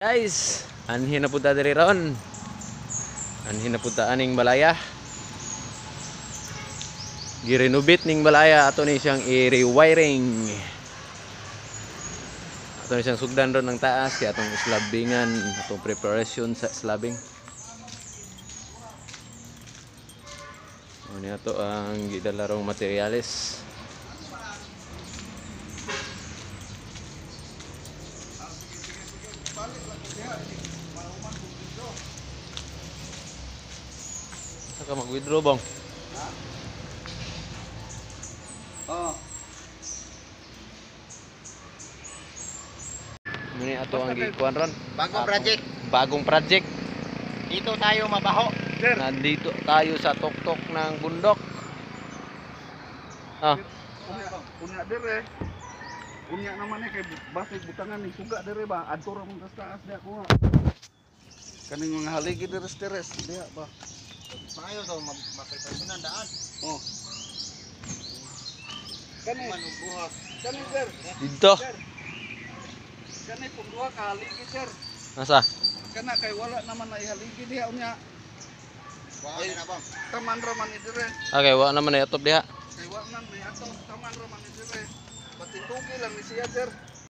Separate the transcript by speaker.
Speaker 1: Guys, anhin na punta diri ron. Anhin na punta aning balaya. Girenovate ning balaya ato ni siyang i-rewiring. Ato ni siyang sugdan ron ng taas kaya atong slabingan, atong preparation sa slabbing. Ano to ang gidala rong materyales. Saka mag-withdraw bang?
Speaker 2: Oh.
Speaker 1: Muni ato ang gikuan ron.
Speaker 2: Bagong project.
Speaker 1: Bagong project.
Speaker 2: Dito tayo mabaho. Sir.
Speaker 1: Nandito tayo sa tuktok ng bundok. Ah,
Speaker 2: Unya dire. Unya naman kay basig butangan ni suga dire ba? Adto ra mong taas dia ko. Kaning mga haligi dire steres dia ba. Maayo daw mapreparesan daan. Oh. Kani manubuhat. Kani sir.
Speaker 1: dito.
Speaker 2: Kani pungduha ka haligi sir.
Speaker 1: Nasa?
Speaker 2: Kana kay wala naman na ihaligi diha unya. Wa na bang. Taman ra man dire.
Speaker 1: Okay, wa naman na atop diha.
Speaker 2: Kay wa man may ato taman ra man dire. Pati tugi lang ni siya sir.